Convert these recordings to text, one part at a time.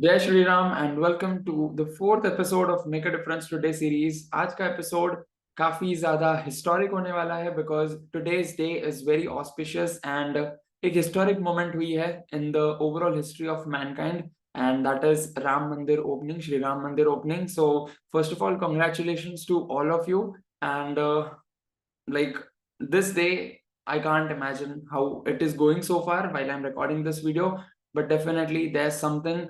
जय Shri Ram and welcome to the fourth episode of make a difference today series. आज का episode काफी ज्यादा हिस्टोरिक होने वाला है because today's day is very auspicious and एक हिस्टोरिक मोमेंट हुई है in the overall history of mankind and that is Ram mandir opening, Shri Ram mandir opening. So first of all congratulations to all of you and like this day I can't imagine how it is going so far while I'm recording this video, but definitely there's something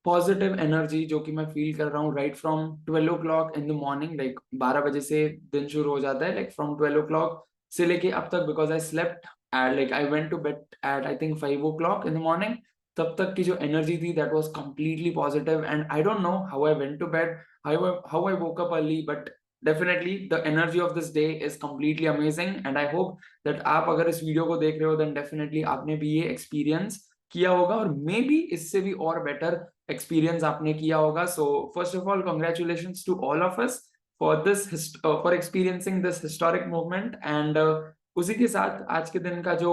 positive energy जो कि मैं feel कर रहा हूँ right from 12 o'clock in the morning, like 12 बजे से दिन शुरू हो जाता है, like from 12 o'clock से लेके अब तक, because I slept at like I went to bed at I think 5 o'clock in the morning। तब तक की जो एनर्जी थी that was completely positive and I don't know how I went to bed, how I woke up early, but definitely the energy of this day is completely amazing and I hope that आप अगर इस video को देख रहे हो then definitely आपने भी ये एक्सपीरियंस किया होगा और मे बी इससे भी और बेटर एक्सपीरियंस आपने किया होगा। So first of all congratulations to all of us for this for experiencing this historic movement and उसी के साथ आज के दिन का जो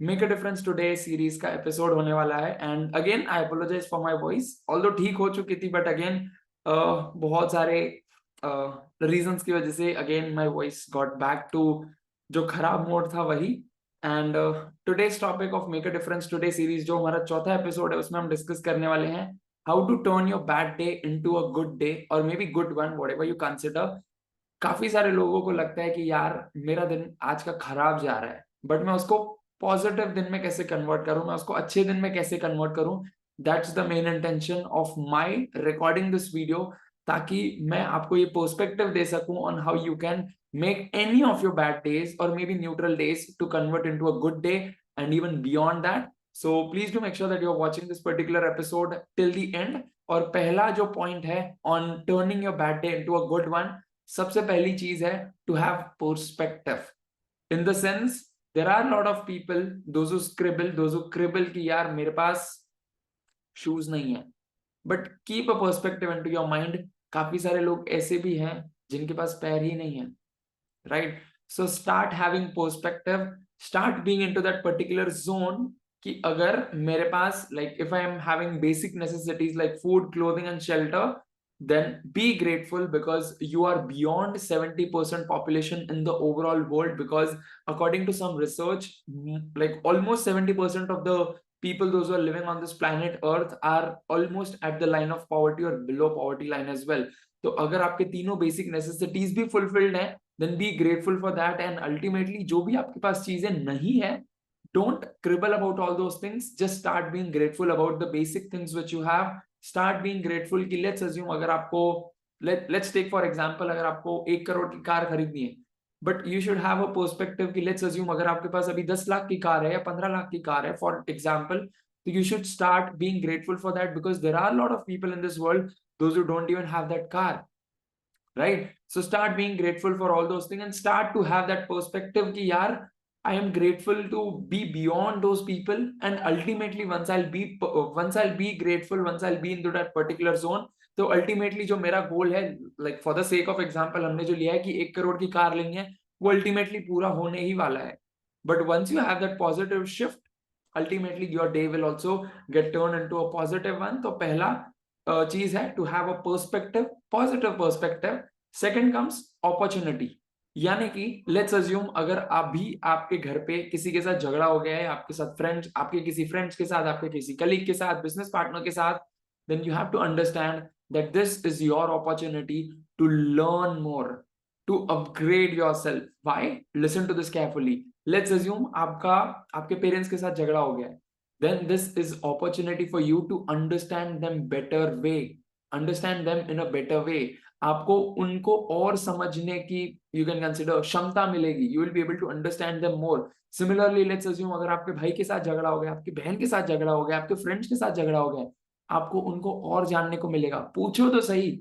make a difference today series का एपिसोड होने वाला है। And again I apologise for my voice, although ठीक हो चुकी थी बट अगेन बहुत सारे रीजंस की वजह से again my voice got back to जो खराब मोड था वही। And today's topic of make a difference today series जो हमारा चौथा एपिसोड है उसमें हम डिस्कस करने वाले हैं how to turn your bad day into a good day और maybe good one, whatever you consider. काफी सारे लोगों को लगता है कि यार मेरा दिन आज का खराब जा रहा है बट मैं उसको पॉजिटिव दिन में कैसे कन्वर्ट करूं, मैं उसको अच्छे दिन में कैसे कन्वर्ट करूं। That's the main intention of my recording this video, ताकि मैं आपको ये पर्सपेक्टिव दे सकूं on how you can make any of your bad days or maybe neutral days to convert into a good day and even beyond that. So please do make sure that you're watching this particular episode till the end। और पहला जो point है on turning your bad day into a good one, सबसे पहली चीज है to have perspective। In the sense there are a lot of people, those who scribble कि यार मेरे पास शूज नहीं है, but keep a perspective into your mind. काफी सारे लोग ऐसे भी हैं जिनके पास पैर ही नहीं है, right? So start having perspective, start being into that particular zone कि अगर मेरे पास like if I am having basic necessities like food, clothing and shelter, then be grateful because you are beyond 70% population in the overall world, because according to some research like almost 70% of the people those who are living on this planet earth are almost at the line of poverty or below poverty line as well। तो अगर आपके तीनों basic necessities भी fulfilled हैं then be grateful for that and ultimately जो भी आपके पास चीजें नहीं है, don't cribble about all those things, just start being grateful about the basic things which you have। start being grateful कि let's assume अगर आपको let's take for example अगर आपको 1 करोड़ की कार खरीदनी है, but you should have a perspective कि let's assume अगर आपके पास अभी 10 लाख की कार है या 15 लाख की कार है फॉर एग्जाम्पल, तो you should start being grateful for that because there are lot of people in this world those who don't even have that car, right? So start being grateful for all those things and start to have that perspective ki yaar I am grateful to be beyond those people and ultimately once I'll be grateful, once I'll be into that particular zone, तो ultimately जो मेरा गोल है like for the sake of example हमने जो लिया है कि 1 करोड़ की कार लेंगे, वो ultimately पूरा होने ही वाला है। but once you have that positive shift, ultimately your day will also get turned into a positive one। तो पहला चीज है to have a perspective, positive perspective. Second comes opportunity, यानी कि लेट्स अज्यूम अगर आप भी आपके घर पे किसी के साथ झगड़ा हो गया है, आपके साथ फ्रेंड्स, आपके किसी फ्रेंड्स के साथ, आपके किसी कलीग के साथ, बिजनेस पार्टनर के साथ, then you have to understand that this is your opportunity to learn more, to upgrade yourself. Why? Listen to this carefully. Let's assume आपका आपके पेरेंट्स के साथ झगड़ा हो गया है, then this is opportunity for you to understand them better way, understand them in a better way। आपको उनको और समझने की you can consider क्षमता मिलेगी, you will be able to understand them more। similarly let's assume अगर आपके भाई के साथ झगड़ा हो गया, आपकी बहन के साथ झगड़ा हो गया, आपके फ्रेंड्स के साथ झगड़ा हो गया, आपको उनको और जानने को मिलेगा। पूछो तो सही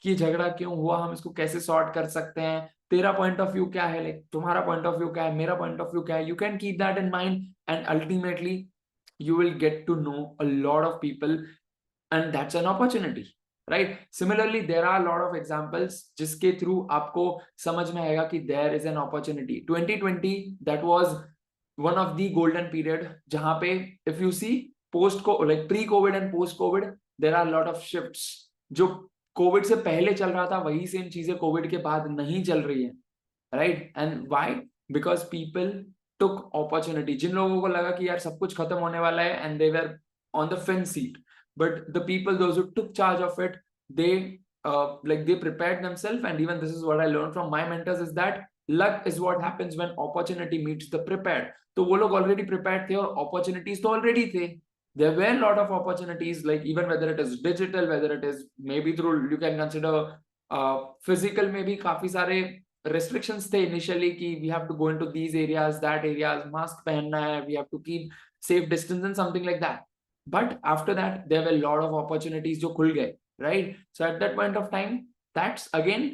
कि झगड़ा क्यों हुआ, हम इसको कैसे सॉर्ट कर सकते हैं, तेरा पॉइंट ऑफ व्यू क्या है, लाइक तुम्हारा पॉइंट ऑफ व्यू क्या है, मेरा पॉइंट ऑफ व्यू क्या है। You can keep that in mind and ultimately you will get to know a lot of people and that's an opportunity, right? Similarly there are a lot of examples जिसके through आपको समझ में आएगा कि there is an opportunity। 2020 that was one of the golden period जहां पे if you see post को like pre covid and post covid, there are a lot of shifts. जो कोविड से पहले चल रहा था वही सेम चीजें कोविड के बाद नहीं चल रही है, right? And why? Because people took opportunity. जिन लोगों को लगा कि यार सब कुछ खत्म होने वाला है and they were on the fence seat, but the people those who took charge of it, they they prepared themselves. And even this is what I learned from my mentors, is that luck is what happens when opportunity meets the prepared. तो वो लोग already prepared थे और opportunities तो already थे. There were a lot of opportunities, like even whether it is digital, whether it is maybe through, you can consider physical में भी काफी सारे restrictions थे initially कि we have to go into these areas, that areas, mask पहनना है, we have to keep safe distance and something like that. But after that, there were a lot of opportunities जो खुल गए, right? So at that point of time, that's again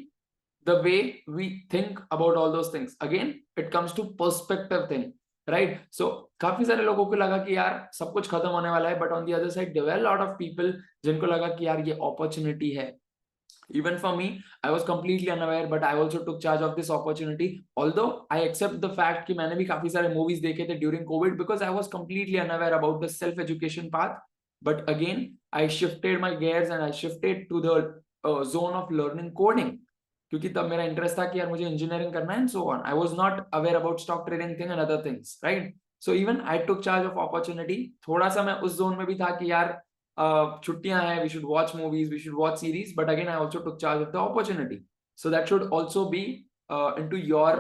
the way we think about all those things. Again, it comes to perspective thing, right? So काफी सारे लोगों को लगा कि यार सब कुछ खत्म होने वाला है, but on the other side, there were a lot of people जिनको लगा कि यार ये opportunity है. Even for me, I was completely unaware, but I also took charge of this opportunity. Although I accept the fact कि मैंने भी काफी सारे movies देखे थे during COVID, because I was completely unaware about the self-education path. But again, I shifted my gears and I shifted to the zone of learning coding. क्योंकि तब मेरा इंटरेस्ट था कि यार मुझे इंजीनियरिंग करना है, and so on. I was not aware about stock trading thing and other things, right? So even I took charge of opportunity. थोड़ा सा मैं उस जोन में भी था कि यार छुट्टियां हैं, we should watch movies, we should watch series, but again I also took charge of the opportunity. So that should also be into your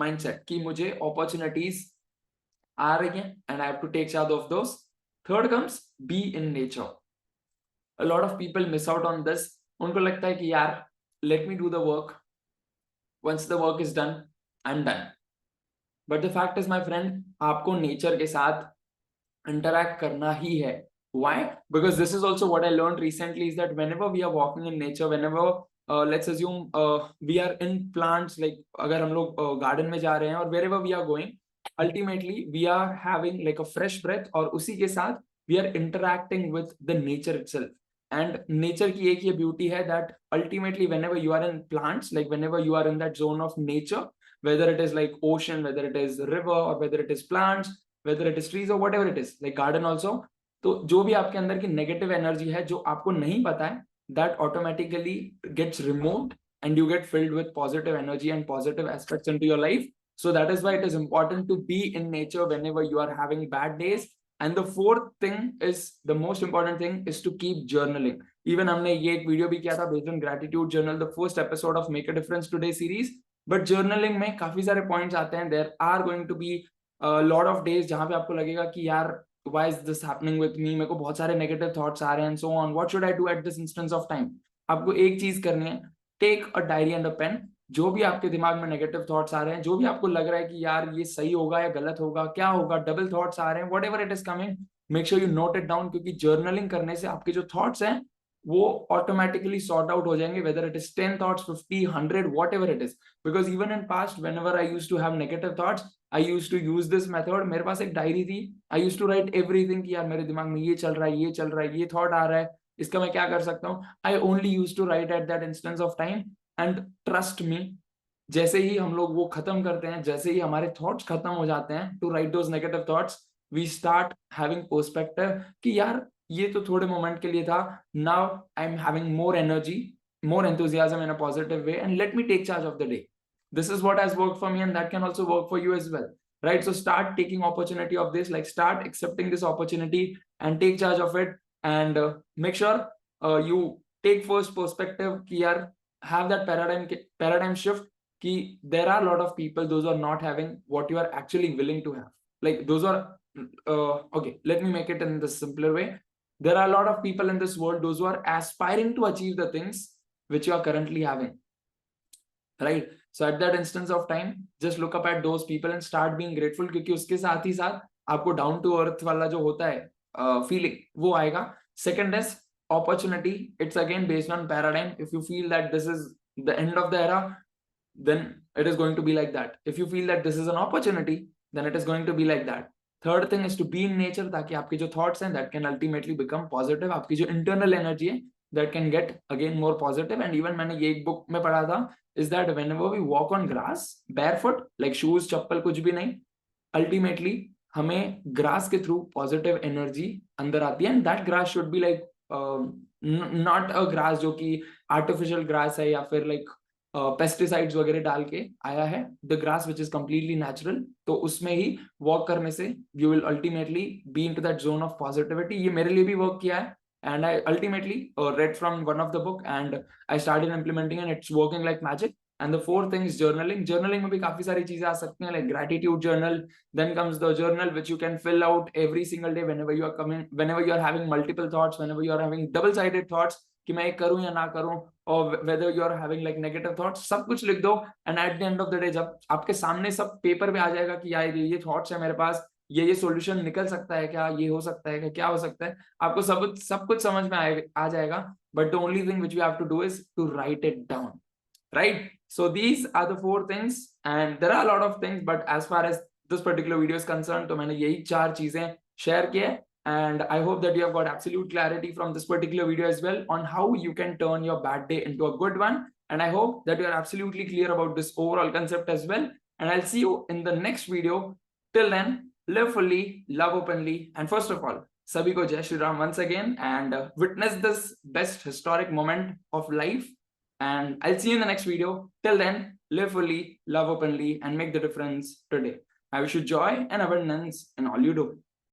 mindset कि मुझे opportunities आ रही हैं and I have to take charge of those. Third comes be in nature. A lot of people miss out on this. उनको लगता है कि यार let me do the work, once the work is done, I'm done. But the fact is, my friend, आपको nature के साथ interact करना ही है. Why? Because this is also what I learned recently, is that whenever we are walking in nature, whenever let's assume we are in plants, like अगर हम लोग garden में जा रहे हैं, और wherever we are going, ultimately we are having like a fresh breath, और उसी के साथ we are interacting with the nature itself. And nature की एक ये beauty है that ultimately whenever you are in plants, like whenever you are in that zone of nature, whether it is like ocean, whether it is river, or whether it is plants, whether it is trees, or whatever it is, like garden also, तो जो भी आपके अंदर की negative energy है जो आपको नहीं पता है, that automatically gets removed and you get filled with positive energy and positive aspects into your life. So that is why it is important to be in nature whenever you are having bad days. And the fourth thing is, the most important thing is to keep journaling. Even हमने ये एक video भी किया था based on gratitude journal, the first episode of Make a Difference Today series. But journaling में काफी सारे points आते हैं. There are going to be a lot of days जहाँ पे आपको लगेगा कि यार why is this happening with me, मेरे को बहुत सारे negative thoughts आ रहे हैं, and so on. What should I do at this instance of time? आपको एक चीज करनी है, take a diary and a pen. जो भी आपके दिमाग में नेगेटिव थॉट्स आ रहे हैं, जो भी आपको लग रहा है कि यार ये सही होगा या गलत होगा, क्या होगा, डबल थॉट्स आ रहे हैं, whatever it is coming, make sure you note it down. क्योंकि जर्नलिंग करने से आपके जो थॉट्स हैं वो ऑटोमेटिकली सॉर्ट आउट हो जाएंगे, whether it is 10 thoughts, 50, 100, whatever it is. Because even in past, whenever I used to have negative thoughts, I used to use this method. मेरे पास एक डायरी थी, I used to write everything कि यार मेरे दिमाग में ये चल रहा है, ये चल रहा है, ये थॉट आ रहा है, इसका मैं क्या कर सकता हूँ. I only used to write at that instance of time. And trust me, जैसे ही हम लोग वो खत्म करते हैं, जैसे ही हमारे थॉट्स खत्म हो जाते हैं to write those negative thoughts, we start having perspective कि यार ये तो थोड़े मोमेंट के लिए था, now I am having more energy, more enthusiasm in a positive way, and let me take charge of the day. This is what has worked for me, and that can also work for you as well, right? So start taking opportunity of this, like start accepting this opportunity and take charge of it. And make sure you take first perspective कि यार have that paradigm shift कि there are a lot of people those who are not having what you are actually willing to have. Like those are okay, let me make it in the simpler way. There are a lot of people in this world those who are aspiring to achieve the things which you are currently having, right? So at that instance of time, just look up at those people and start being grateful, क्योंकि उसके साथ ही साथ आपको down to earth वाला जो होता है feeling वो आएगा. Second is opportunity. It's again based on paradigm. If you feel that this is the end of the era, then it is going to be like that. If you feel that this is an opportunity, then it is going to be like that. Third thing is to be in nature, ताकि आपके जो thoughts हैं that can ultimately become positive. आपकी जो internal energy है that can get again more positive. And even मैंने ये एक book में पढ़ा था, is that whenever we walk on grass barefoot, like shoes, चप्पल कुछ भी नहीं, ultimately हमें grass के through positive energy अंदर आती है, and that grass should be like not a grass जो कि आर्टिफिशियल ग्रास है या फिर लाइक पेस्टिसाइड्स वगैरह डाल के आया है, the grass which is completely natural. तो उसमें ही वॉक करने से you will ultimately be into that zone of positivity. ये मेरे लिए भी वर्क किया है, and I ultimately read from one of the book and I started implementing and it's working like magic. And the fourth thing is journaling. Journaling में भी काफी सारी चीजें आ सकती हैं, like gratitude journal. Then comes the journal which you can fill out every single day whenever you are having multiple thoughts, whenever you are having double-sided thoughts कि मैं ये करूं या ना करूं, और whether you are having like negative thoughts, सब कुछ लिख दो। And at the end of the day जब आपके सामने सब पेपर पे आ जाएगा कि यार ये थॉट्स है मेरे पास, ये सोल्यूशन निकल सकता है क्या, ये हो सकता है क्या हो सकता है, आपको सब कुछ समझ में आ जाएगा। But the only thing which you have to do is to write it down, right? So these are the 4 things and there are lot of things, but as far as this particular video is concern, तो मैंने यही 4 चीजें share किए। And I hope that you have got absolute clarity from this particular video as well on how you can turn your bad day into a good one. And I hope that you are absolutely clear about this overall concept as well. And I'll see you in the next video. Till then, live fully, love openly, and first of all, Sabhi ko Jai Shri Ram once again, and witness this best historic moment of life. And I'll see you in the next video. Till then, live fully, love openly, and make the difference today. I wish you joy and abundance in all you do.